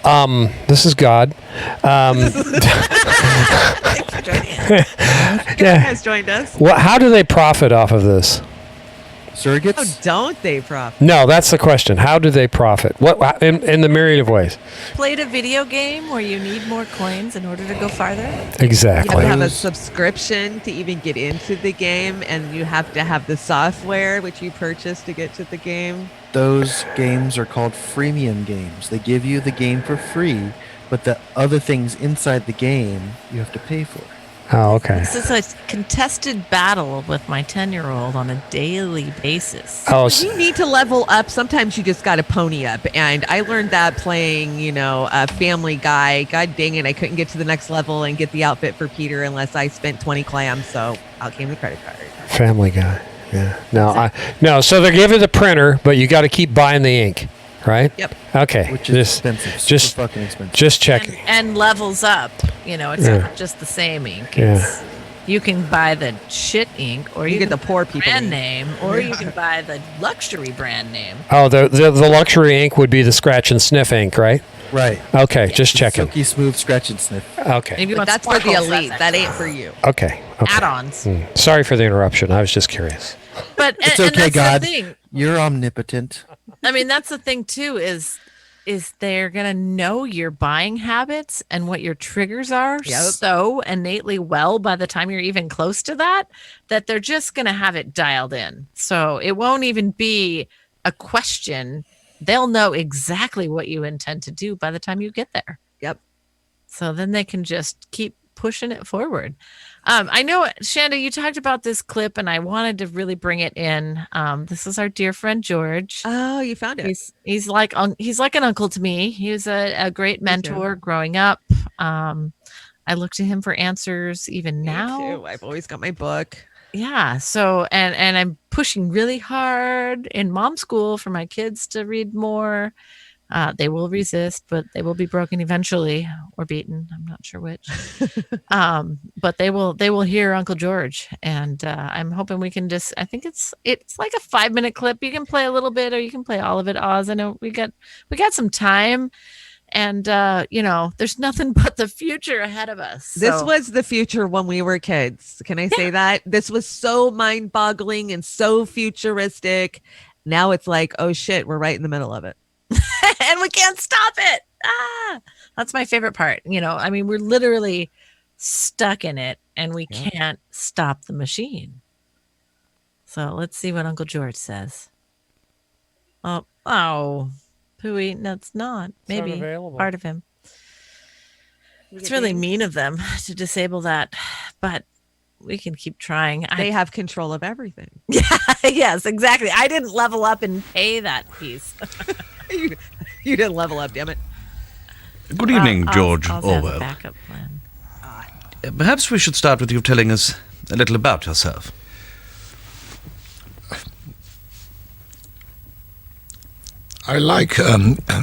This is God. Thanks for joining us. God has joined us. How do they profit off of this? Surrogates? Oh, don't they profit? No, that's the question. How do they profit? What in the myriad of ways? Played a video game where you need more coins in order to go farther? Exactly. You have to have a subscription to even get into the game, and you have to have the software which you purchase to get to the game. Those games are called freemium games. They give you the game for free, but the other things inside the game you have to pay for. Oh, okay. This is a contested battle with my 10-year-old on a daily basis. Oh, You need to level up. Sometimes you just got to pony up. And I learned that playing, Family Guy. God dang it, I couldn't get to the next level and get the outfit for Peter unless I spent 20 clams. So out came the credit card. Family Guy. Yeah. No. So they give you the printer, but you got to keep buying the ink, right? Yep. Okay. Which is expensive. Super fucking expensive. Just check. And levels up. It's not just the same ink. Yeah. You can buy the shit ink, or you get can the poor buy people brand ink. name, or you can buy the luxury brand name. Oh, the luxury ink would be the scratch and sniff ink, right? Right. Okay, just checking. Silky smooth scratch and sniff. Okay. If you But want that's for the sparkles, elite. that's That extra. ain't for you. Okay. Add-ons. Sorry for the interruption. I was just curious. But It's and okay, that's God. the thing. You're omnipotent. I mean, that's the thing too. Is they're gonna know your buying habits and what your triggers are so innately well by the time you're even close to that they're just gonna have it dialed in. So it won't even be a question. They'll know exactly what you intend to do by the time you get there. Yep. So then they can just keep pushing it forward. I know, Chanda, you talked about this clip, and I wanted to really bring it in. This is our dear friend George. Oh, you found it. He's like an uncle to me. He was a great mentor growing up. I look to him for answers even now. Me too. I've always got my book. Yeah. So and I'm pushing really hard in mom school for my kids to read more. They will resist, but they will be broken eventually, or beaten. I'm not sure which. But they will hear Uncle George, and I'm hoping we can just. I think it's like a 5-minute clip. You can play a little bit, or you can play all of it. Oz, I know we got some time, and there's nothing but the future ahead of us. This was the future when we were kids. Can I say that? This was so mind-boggling and so futuristic. Now it's like, oh shit, we're right in the middle of it. And we can't stop it. That's my favorite part. I mean, we're literally stuck in it, and we can't stop the machine. So let's see what Uncle George says. Oh, Pooey, that's not. Maybe not available. part of him. It's really mean of them to disable that, but we can keep trying. They have control of everything. Yeah, yes, exactly. I didn't level up and pay that piece. You didn't level up, damn it. Good evening, George Oz has a Orwell. backup plan. Perhaps we should start with you telling us a little about yourself. I like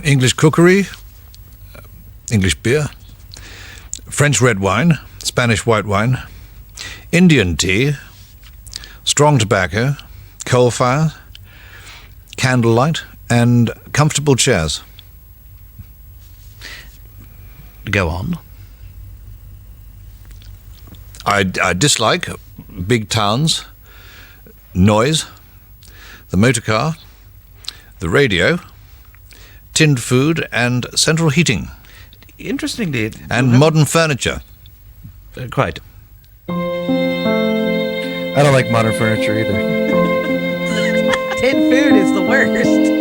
English cookery, English beer, French red wine, Spanish white wine, Indian tea, strong tobacco, coal fire, candlelight, and comfortable chairs. Go on. I dislike big towns, noise, the motor car, the radio, tinned food, and central heating. Interestingly... And modern furniture. Quite. I don't like modern furniture either. Tin food is the worst.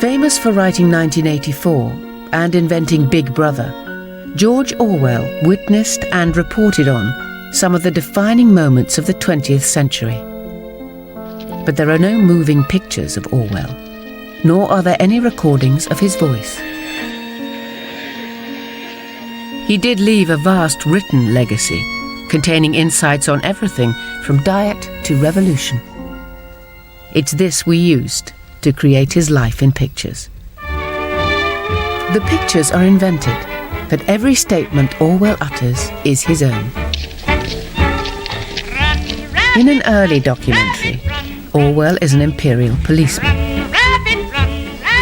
Famous for writing 1984 and inventing Big Brother, George Orwell witnessed and reported on some of the defining moments of the 20th century. But there are no moving pictures of Orwell, nor are there any recordings of his voice. He did leave a vast written legacy, containing insights on everything from diet to revolution. It's this we used to create his life in pictures. The pictures are invented, but every statement Orwell utters is his own. In an early documentary, Orwell is an imperial policeman.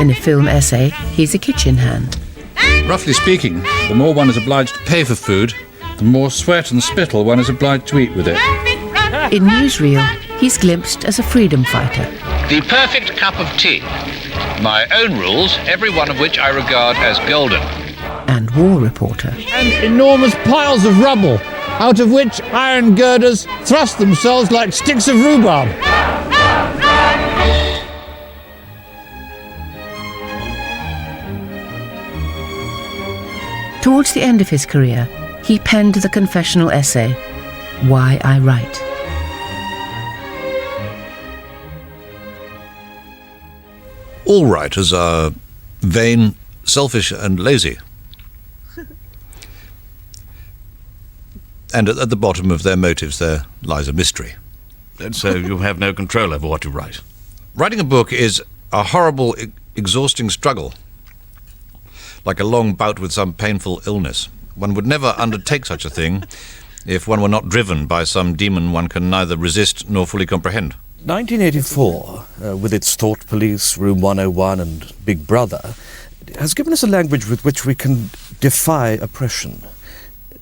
In a film essay, he's a kitchen hand. Roughly speaking, the more one is obliged to pay for food, the more sweat and spittle one is obliged to eat with it. In newsreel, he's glimpsed as a freedom fighter. The perfect cup of tea. My own rules, every one of which I regard as golden. And war reporter. And enormous piles of rubble, out of which iron girders thrust themselves like sticks of rhubarb. Towards the end of his career, he penned the confessional essay, Why I Write. All writers are vain, selfish, and lazy. And at the bottom of their motives there lies a mystery. And so you have no control over what you write. Writing a book is a horrible, exhausting struggle, like a long bout with some painful illness. One would never undertake such a thing if one were not driven by some demon one can neither resist nor fully comprehend. 1984, with its thought police, Room 101 and Big Brother, has given us a language with which we can defy oppression.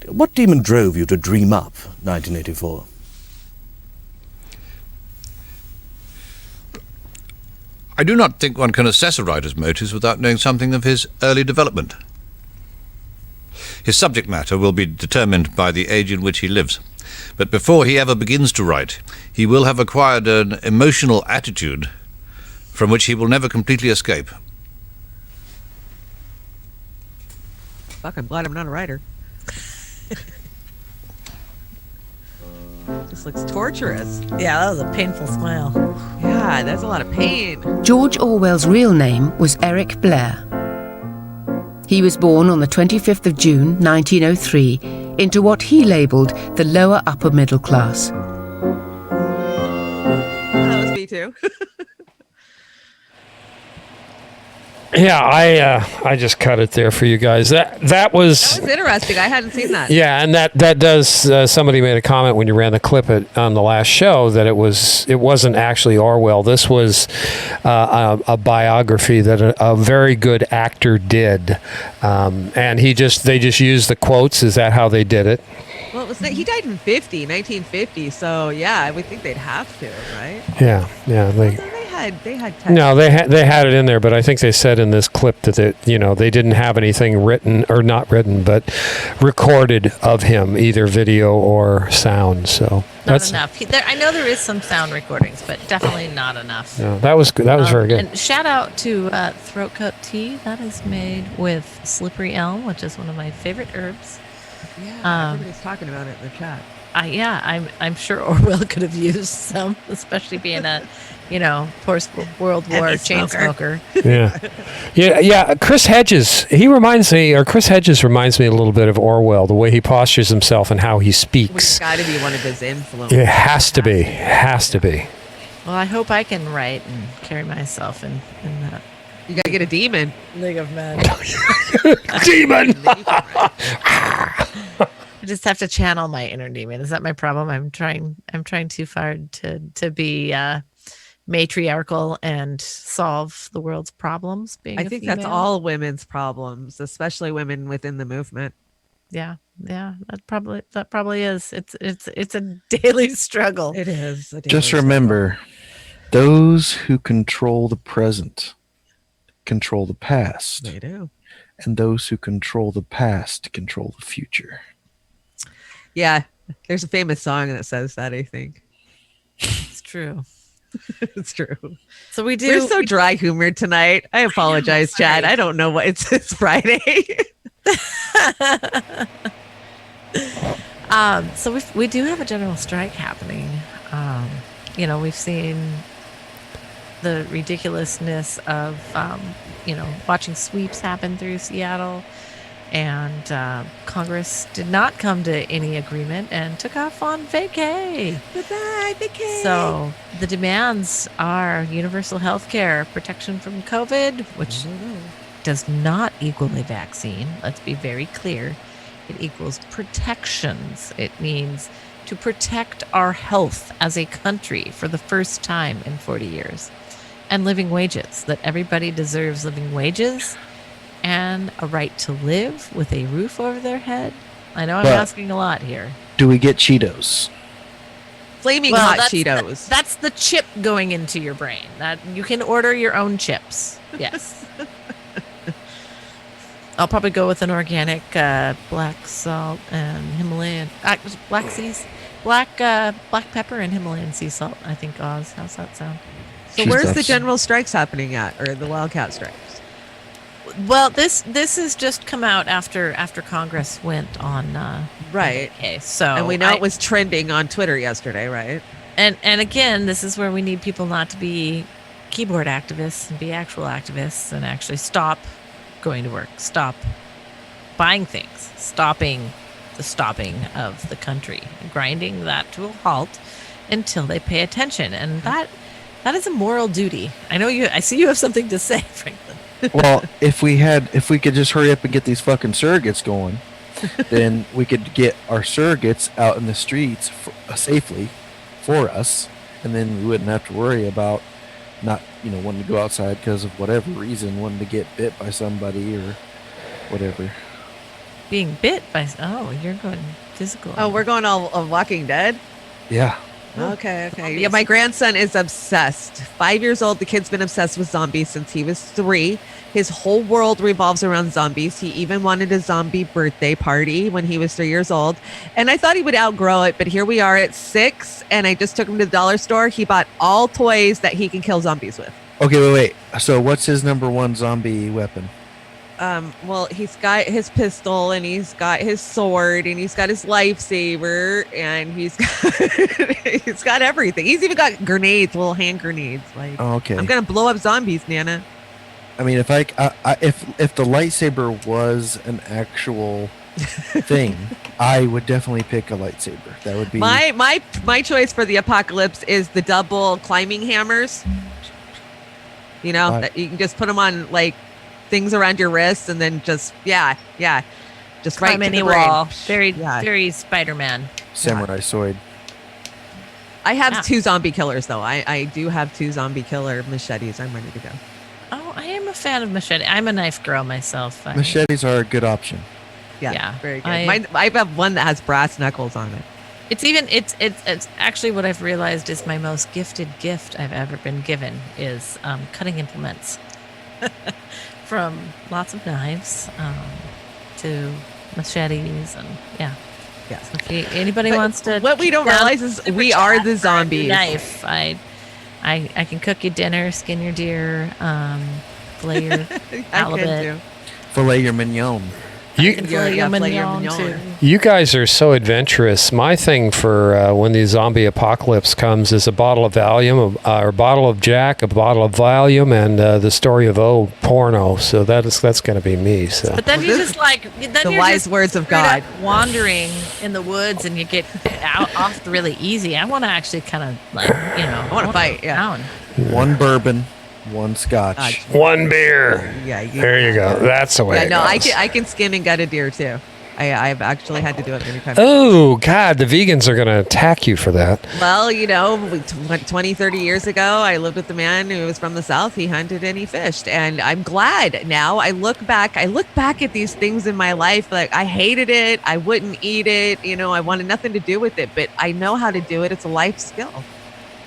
What demon drove you to dream up 1984? I do not think one can assess a writer's motives without knowing something of his early development. His subject matter will be determined by the age in which he lives. But before he ever begins to write, he will have acquired an emotional attitude from which he will never completely escape. Fuck, I'm glad I'm not a writer. This looks torturous. Yeah, that was a painful smile. Yeah, that's a lot of pain. George Orwell's real name was Eric Blair. He was born on the 25th of June 1903 into what he labelled the lower upper middle class. That was me too. Yeah, I just cut it there for you guys. That was interesting. I hadn't seen that. Yeah, and that does. Somebody made a comment when you ran the clip on the last show that it wasn't actually Orwell. This was a biography that a very good actor did, and they just used the quotes. Is that how they did it? Well, he died in 1950. So yeah, I would think they'd have to, right? Yeah. They had No, they had it in there, but I think they said in this clip that they didn't have anything written, or not written, but recorded of him, either video or sound. So Not enough. I know there is some sound recordings, but definitely not enough. No, that was good. That was very good. And shout out to Throat Coat Tea. That is made with slippery elm, which is one of my favorite herbs. Yeah, everybody's talking about it in the chat. I'm sure Orwell could have used some, especially being a, post World War chain smoker. Yeah. Chris Hedges reminds me a little bit of Orwell, the way he postures himself and how he speaks. It's got to be one of his influences. It has to be. Well, I hope I can write and carry myself in that. You got to get a demon. League of Men. Demon. I just have to channel my inner demon. Is that my problem? I'm trying too hard to be matriarchal and solve the world's problems. I think that's all women's problems, especially women within the movement. Yeah, that probably is. It's a daily struggle. It is. Just remember, those who control the present control the past. They do. And those who control the past control the future. Yeah, there's a famous song that says that, I think. It's true. It's true. So we're so dry humored tonight. I apologize, Chad. I don't know what it's Friday. So we do have a general strike happening. We've seen the ridiculousness of watching sweeps happen through Seattle, and Congress did not come to any agreement and took off on vacay. Goodbye, vacay. So the demands are universal health care, protection from COVID, which does not equal a vaccine. Let's be very clear. It equals protections. It means to protect our health as a country for the first time in 40 years. And living wages, that everybody deserves living wages and a right to live with a roof over their head. I know I'm asking a lot here. Do we get Cheetos? Flaming hot Cheetos. That's the chip going into your brain. That you can order your own chips. Yes. I'll probably go with an organic black salt and Himalayan black pepper and Himalayan sea salt. I think Oz. How's that sound? So where's the general strikes happening at, or the Wildcat strikes? Well, this has just come out after Congress went on right. Okay, so and we know it was trending on Twitter yesterday, right? And again, this is where we need people not to be keyboard activists and be actual activists and actually stop going to work, stop buying things, stopping the stopping of the country, grinding that to a halt until they pay attention, and that is a moral duty. I see you have something to say, Franklin. Well, if we could just hurry up and get these fucking surrogates going, then we could get our surrogates out in the streets safely for us, and then we wouldn't have to worry about not, wanting to go outside because of whatever reason, wanting to get bit by somebody or whatever. Being bit by, you're going physical. Oh, we're going all of Walking Dead? Yeah. Okay. Yeah, my grandson is obsessed. 5 years old. The kid's been obsessed with zombies since he was 3. His whole world revolves around zombies. He even wanted a zombie birthday party when he was 3 years old. And I thought he would outgrow it, but here we are at 6, and I just took him to the dollar store. He bought all toys that he can kill zombies with. Okay, wait. So what's his number one zombie weapon? Well, he's got his pistol, and he's got his sword, and he's got his lifesaver, and he's got everything. He's even got grenades, little hand grenades. Like, okay, I'm gonna blow up zombies, Nana. I mean, if the lightsaber was an actual thing, I would definitely pick a lightsaber. That would be my choice for the apocalypse is the double climbing hammers. That you can just put them on like things around your wrists, and then just just climb right any to the brain. wall. Very Spider-Man. Samurai sword. I have 2 zombie killers though. I do have 2 zombie killer machetes. I'm ready to go. Oh, I am a fan of machete. I'm a knife girl myself. Machetes are a good option. Yeah, very good. I have one that has brass knuckles on it. It's actually what I've realized is my most gifted gift I've ever been given is cutting implements. From lots of knives to machetes and yeah. So if anybody wants to, what we don't realize is we are the zombies. Knife. I can cook you dinner, skin your deer, fillet your halibut, fillet your mignon. You guys are so adventurous. My thing for when the zombie apocalypse comes is a bottle of Valium, or a bottle of Jack, a bottle of Valium, and the story of porno. So that's going to be me. So. But then you just the wise words of God, wandering in the woods, and you get off really easy. I want to actually kind of I want to fight. Yeah. One bourbon. One scotch. One beer. Yeah. There you go. That's the way it goes. I can skin and gut a deer too. I've actually had to do it many times. Oh, God. The vegans are going to attack you for that. Well, 20, 30 years ago, I lived with a man who was from the South. He hunted and he fished. And I'm glad now. I look back at these things in my life. Like, I hated it. I wouldn't eat it. I wanted nothing to do with it. But I know how to do it. It's a life skill.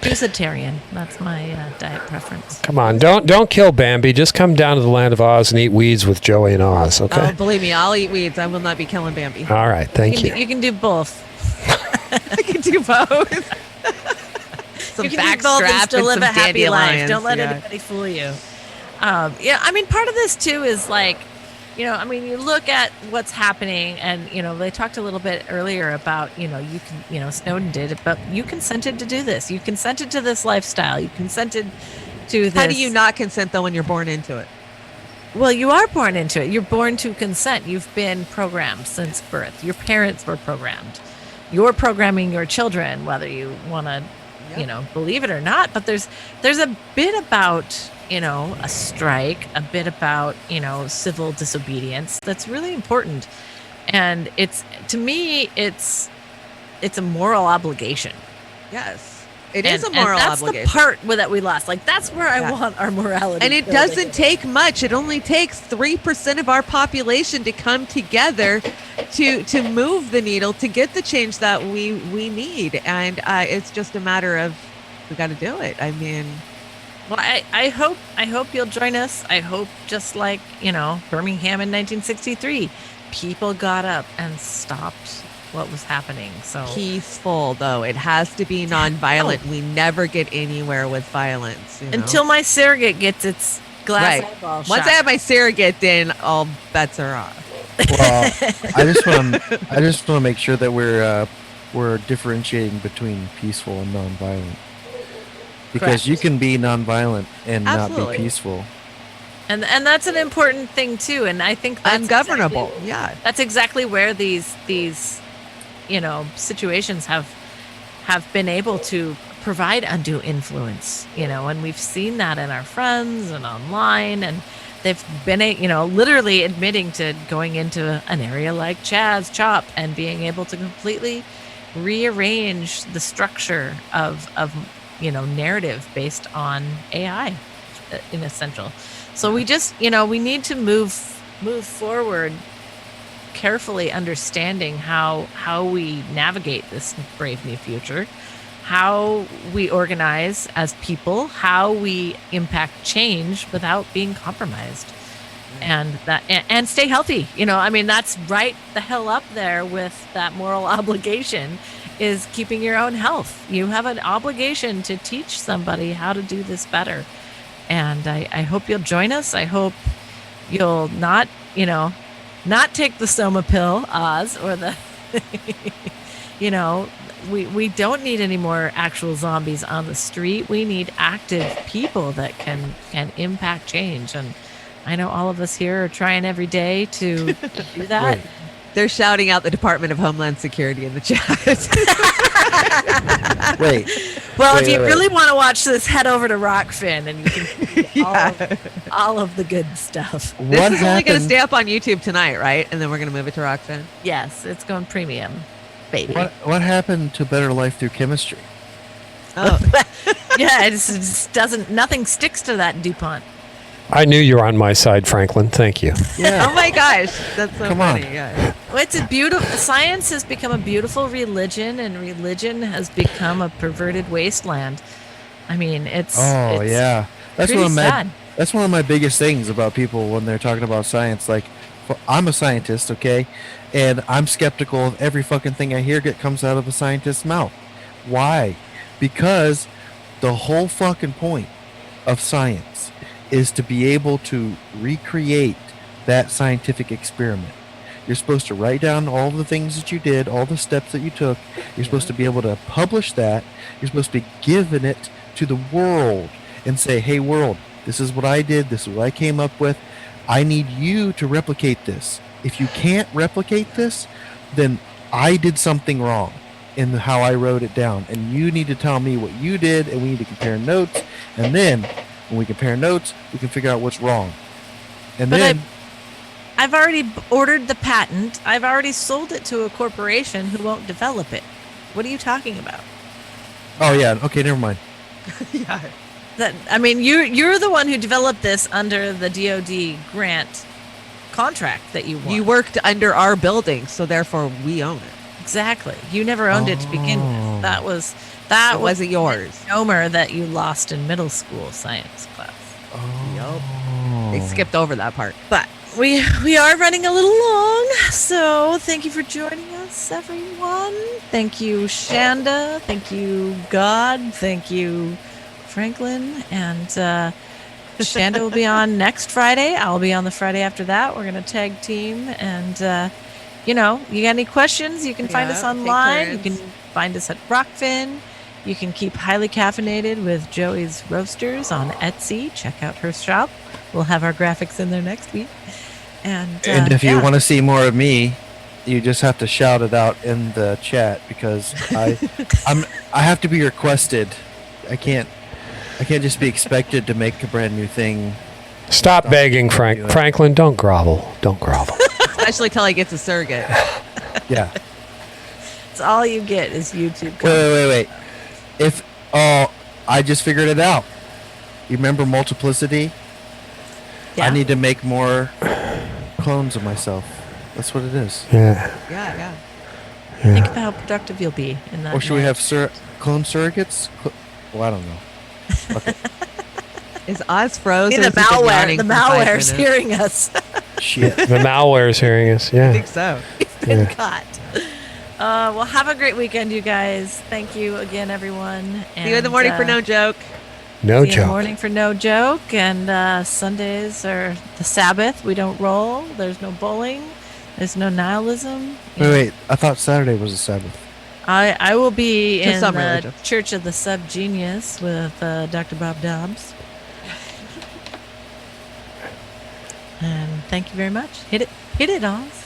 Vegetarian. That's my diet preference. Come on, don't kill Bambi. Just come down to the land of Oz and eat weeds with Joey and Oz, okay? Oh, believe me, I'll eat weeds. I will not be killing Bambi. All right, thank you. You can do both. I can do both. Some back straps and still live some a happy life. dandelions. Don't let anybody fool you. Part of this too is like, you look at what's happening, and they talked a little bit earlier about you can Snowden did it, but you consented to do this. You consented to this lifestyle. You consented to this. How do you not consent though when you're born into it? Well, you are born into it. You're born to consent. You've been programmed since birth. Your parents were programmed. You're programming your children, whether you want to, believe it or not. But there's a bit about a strike, a bit about, civil disobedience that's really important. And to me, it's a moral obligation. Yes. It is a moral obligation. That's the part that we lost. Like, that's where I want our morality. And it doesn't take much. It only takes 3% of our population to come together to move the needle, to get the change that we need. And it's just a matter of, we got to do it. I mean... Well, I hope you'll join us. I hope, just like, Birmingham in 1963, people got up and stopped what was happening. So peaceful, though. It has to be nonviolent. We never get anywhere with violence. Until my surrogate gets its glass eyeball shot. Once I have my surrogate, then all bets are off. Well, I just want to make sure that we're differentiating between peaceful and nonviolent. Because Correct. You can be nonviolent and Absolutely. not be peaceful. And that's an important thing too. And I think that's ungovernable. That's exactly where these situations have been able to provide undue influence. And we've seen that in our friends and online, and they've been, literally admitting to going into an area like Chaz Chop and being able to completely rearrange the structure of narrative based on AI in essential. So we just, we need to move forward carefully, understanding how we navigate this brave new future, how we organize as people, how we impact change without being compromised, and stay healthy. That's right the hell up there with that moral obligation, is keeping your own health. You have an obligation to teach somebody how to do this better. And I hope you'll join us. I hope you'll not take the Soma pill, Oz, or the, we don't need any more actual zombies on the street. We need active people that can impact change. And I know all of us here are trying every day to do that. Right. They're shouting out the Department of Homeland Security in the chat. Wait. Well, if you really want to watch this, head over to Rockfin and you can see all of the good stuff. This is only going to stay up on YouTube tonight, right? And then we're going to move it to Rockfin? Yes, it's going premium, baby. What happened to Better Life Through Chemistry? Oh. Yeah, it just doesn't, nothing sticks to that DuPont. I knew you were on my side, Franklin. Thank you. Yeah. Oh my gosh, that's so Come funny. on. Yeah. Well, it's a beautiful, science has become a beautiful religion, and religion has become a perverted wasteland. I mean, it's yeah, that's pretty sad. That's one of my biggest things about people when they're talking about science. Like, I'm a scientist, okay, and I'm skeptical of every fucking thing I hear that comes out of a scientist's mouth. Why? Because the whole fucking point of science is to be able to recreate that scientific experiment. You're supposed to write down all the things that you did, all the steps that you took. You're supposed to be able to publish that. You're supposed to be giving it to the world and say, hey, world, this is what I did. This is what I came up with. I need you to replicate this. If you can't replicate this, then I did something wrong in how I wrote it down. And you need to tell me what you did, and we need to compare notes. And then when we compare notes, we can figure out what's wrong. And then I've already ordered the patent. I've already sold it to a corporation who won't develop it. What are you talking about? Oh yeah, okay, never mind. Yeah. You're the one who developed this under the DoD grant contract that you won. You worked under our building, so therefore we own it. Exactly. You never owned it to begin with. That wasn't yours. Homer that you lost in middle school science class. They skipped over that part. But we are running a little long, so thank you for joining us, everyone. Thank you, Chanda. Thank you, God. Thank you, Franklin. And Chanda will be on next Friday. I'll be on the Friday after that. We're going to tag team. And, you got any questions, you can find us online. You can find us at Rockfin. You can keep highly caffeinated with Joey's Roasters on Etsy. Check out her shop. We'll have our graphics in there next week. And if you want to see more of me, you just have to shout it out in the chat, because I have to be requested. I can't just be expected to make a brand new thing. Stop begging, Franklin. Don't grovel. Don't grovel. Especially till he gets a surrogate. Yeah. It's all you get is YouTube. Wait. I just figured it out. You remember multiplicity? Yeah. I need to make more clones of myself. That's what it is. Yeah. Think of how productive you'll be in that. Or should we have clone surrogates? Well, I don't know. Okay. Is Oz frozen? The malware's hearing us. Shit. The malware's hearing us. Yeah. I think so. It's been caught. Well, have a great weekend, you guys. Thank you again, everyone. See you in the morning for No Joke. No see you in the joke. morning for No Joke. And Sundays are the Sabbath. We don't roll. There's no bowling. There's no nihilism. Wait. I thought Saturday was a Sabbath. I will be in some the religions. Church of the Subgenius with Dr. Bob Dobbs. And thank you very much. Hit it, Oz.